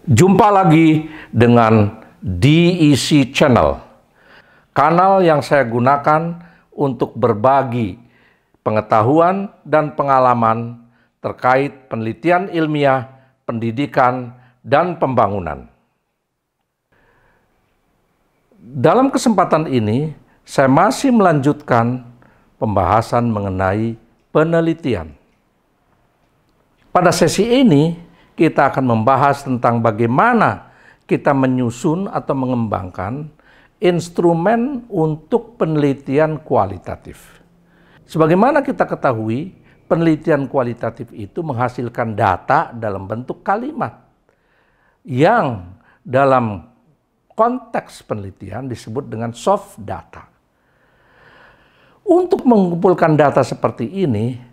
Jumpa lagi dengan DEC Channel, kanal yang saya gunakan untuk berbagi pengetahuan dan pengalaman terkait penelitian ilmiah, pendidikan, dan pembangunan. Dalam kesempatan ini, saya masih melanjutkan pembahasan mengenai penelitian. Pada sesi ini, kita akan membahas tentang bagaimana kita menyusun atau mengembangkan instrumen untuk penelitian kualitatif. Sebagaimana kita ketahui, penelitian kualitatif itu menghasilkan data dalam bentuk kalimat yang dalam konteks penelitian disebut dengan soft data. Untuk mengumpulkan data seperti ini,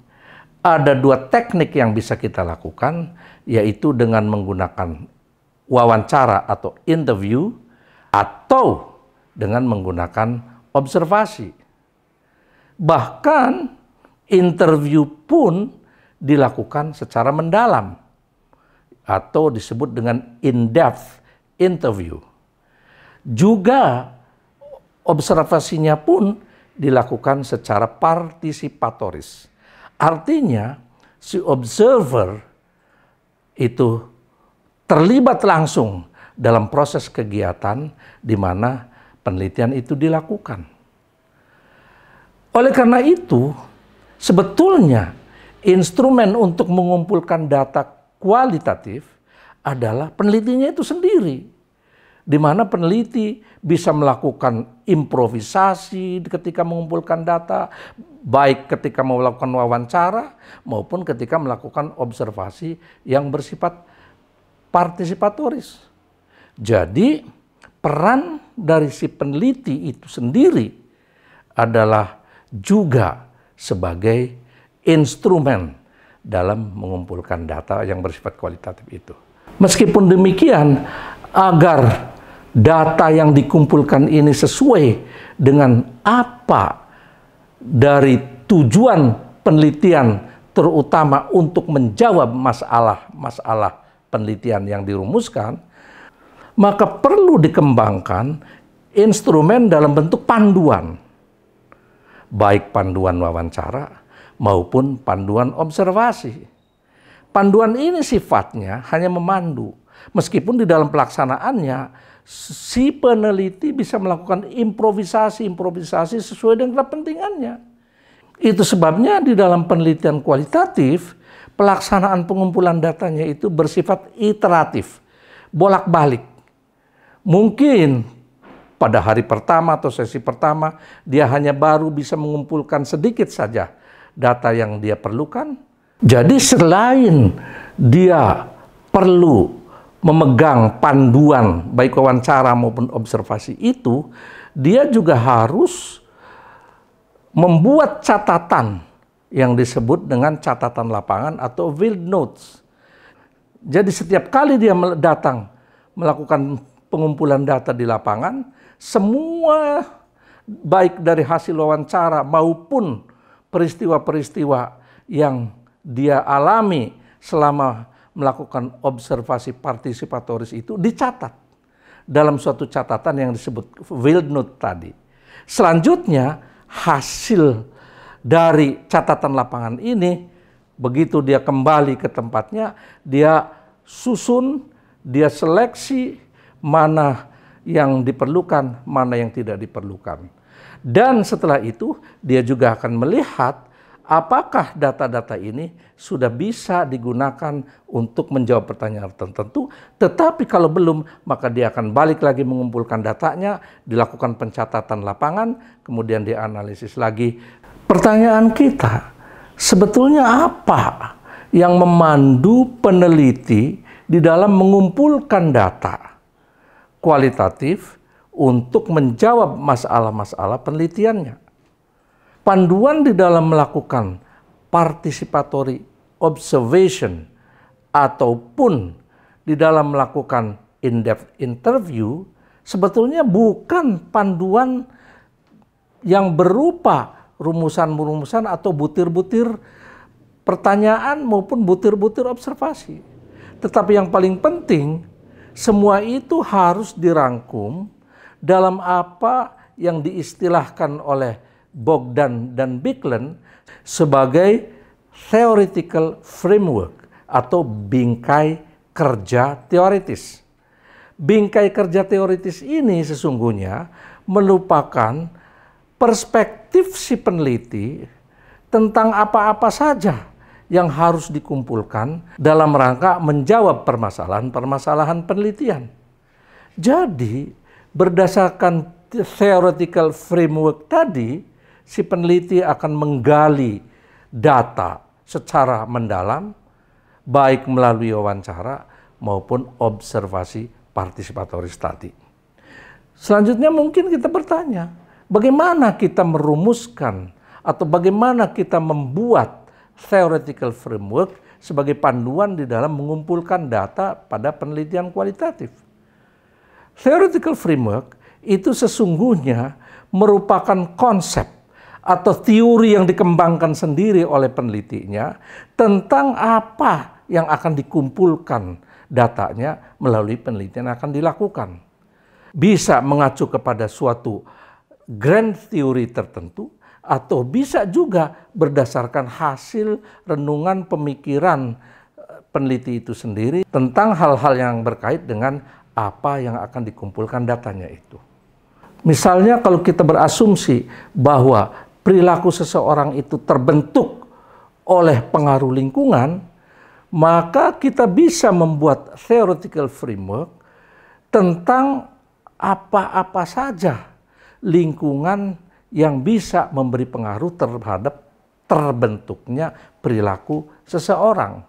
ada dua teknik yang bisa kita lakukan, yaitu dengan menggunakan wawancara atau interview, atau dengan menggunakan observasi. Bahkan interview pun dilakukan secara mendalam, atau disebut dengan in-depth interview. Juga observasinya pun dilakukan secara partisipatoris. Artinya, si observer itu terlibat langsung dalam proses kegiatan di mana penelitian itu dilakukan. Oleh karena itu, sebetulnya instrumen untuk mengumpulkan data kualitatif adalah penelitinya itu sendiri, di mana peneliti bisa melakukan improvisasi ketika mengumpulkan data, baik ketika melakukan wawancara maupun ketika melakukan observasi yang bersifat partisipatoris. Jadi, peran dari si peneliti itu sendiri adalah juga sebagai instrumen dalam mengumpulkan data yang bersifat kualitatif itu. Meskipun demikian, agar data yang dikumpulkan ini sesuai dengan apa dari tujuan penelitian, terutama untuk menjawab masalah penelitian yang dirumuskan, maka perlu dikembangkan instrumen dalam bentuk panduan, baik panduan wawancara maupun panduan observasi. Panduan ini sifatnya hanya memandu, meskipun di dalam pelaksanaannya si peneliti bisa melakukan improvisasi sesuai dengan kepentingannya. Itu sebabnya di dalam penelitian kualitatif, pelaksanaan pengumpulan datanya itu bersifat iteratif, bolak-balik. Mungkin pada hari pertama atau sesi pertama, dia hanya baru bisa mengumpulkan sedikit saja data yang dia perlukan. Jadi selain dia perlu memegang panduan baik wawancara maupun observasi itu, dia juga harus membuat catatan yang disebut dengan catatan lapangan atau field notes. Jadi setiap kali dia datang melakukan pengumpulan data di lapangan, semua baik dari hasil wawancara maupun peristiwa-peristiwa yang dia alami selama melakukan observasi partisipatoris itu dicatat dalam suatu catatan yang disebut field note tadi. Selanjutnya, hasil dari catatan lapangan ini, begitu dia kembali ke tempatnya, dia susun, dia seleksi mana yang diperlukan, mana yang tidak diperlukan. Dan setelah itu, dia juga akan melihat apakah data-data ini sudah bisa digunakan untuk menjawab pertanyaan tertentu, tetapi kalau belum, maka dia akan balik lagi mengumpulkan datanya, dilakukan pencatatan lapangan, kemudian dianalisis lagi. Pertanyaan kita, sebetulnya apa yang memandu peneliti di dalam mengumpulkan data kualitatif untuk menjawab masalah-masalah penelitiannya? Panduan di dalam melakukan participatory observation ataupun di dalam melakukan in-depth interview sebetulnya bukan panduan yang berupa rumusan-rumusan atau butir-butir pertanyaan maupun butir-butir observasi. Tetapi yang paling penting, Semua itu harus dirangkum dalam apa yang diistilahkan oleh Bogdan dan Biklen sebagai theoretical framework atau bingkai kerja teoritis. Bingkai kerja teoritis ini sesungguhnya merupakan perspektif si peneliti tentang apa-apa saja yang harus dikumpulkan dalam rangka menjawab permasalahan-permasalahan penelitian. Jadi, berdasarkan theoretical framework tadi, si peneliti akan menggali data secara mendalam, baik melalui wawancara maupun observasi partisipatoris tadi. Selanjutnya mungkin kita bertanya, bagaimana kita merumuskan atau bagaimana kita membuat theoretical framework sebagai panduan di dalam mengumpulkan data pada penelitian kualitatif. Theoretical framework itu sesungguhnya merupakan konsep atau teori yang dikembangkan sendiri oleh penelitinya tentang apa yang akan dikumpulkan datanya melalui penelitian yang akan dilakukan. Bisa mengacu kepada suatu grand theory tertentu atau bisa juga berdasarkan hasil renungan pemikiran peneliti itu sendiri tentang hal-hal yang berkait dengan apa yang akan dikumpulkan datanya itu. Misalnya kalau kita berasumsi bahwa perilaku seseorang itu terbentuk oleh pengaruh lingkungan, maka kita bisa membuat theoretical framework tentang apa-apa saja lingkungan yang bisa memberi pengaruh terhadap terbentuknya perilaku seseorang.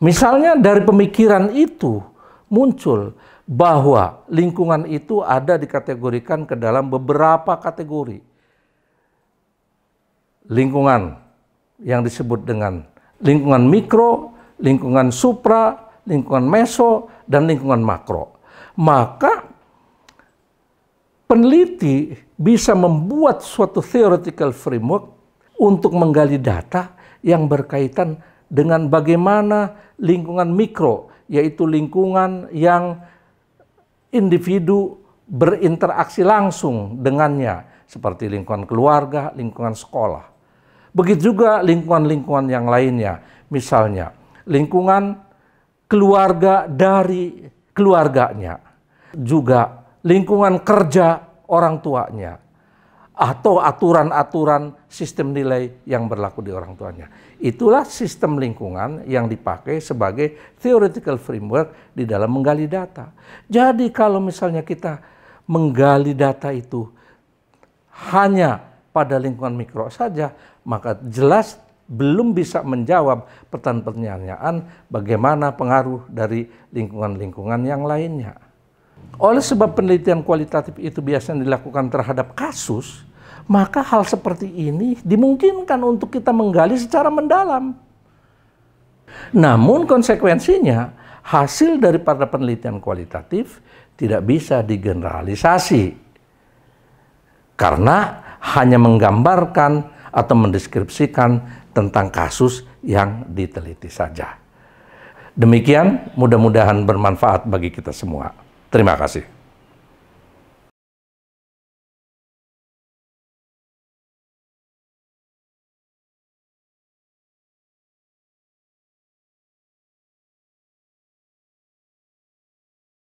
Misalnya dari pemikiran itu muncul bahwa lingkungan itu ada dikategorikan ke dalam beberapa kategori. Lingkungan yang disebut dengan lingkungan mikro, lingkungan supra, lingkungan meso, dan lingkungan makro. Maka peneliti bisa membuat suatu theoretical framework untuk menggali data yang berkaitan dengan bagaimana lingkungan mikro, yaitu lingkungan yang individu berinteraksi langsung dengannya, seperti lingkungan keluarga, lingkungan sekolah. Begitu juga lingkungan-lingkungan yang lainnya, misalnya lingkungan keluarga dari keluarganya, juga lingkungan kerja orang tuanya, atau aturan-aturan sistem nilai yang berlaku di orang tuanya. Itulah sistem lingkungan yang dipakai sebagai theoretical framework di dalam menggali data. Jadi kalau misalnya kita menggali data itu hanya pada lingkungan mikro saja, maka jelas belum bisa menjawab pertanyaan bagaimana pengaruh dari lingkungan-lingkungan yang lainnya. Oleh sebab penelitian kualitatif itu biasanya dilakukan terhadap kasus, maka hal seperti ini dimungkinkan untuk kita menggali secara mendalam. Namun konsekuensinya, hasil daripada penelitian kualitatif tidak bisa digeneralisasi. Karena hanya menggambarkan atau mendeskripsikan tentang kasus yang diteliti saja. Demikian, mudah-mudahan bermanfaat bagi kita semua. Terima kasih.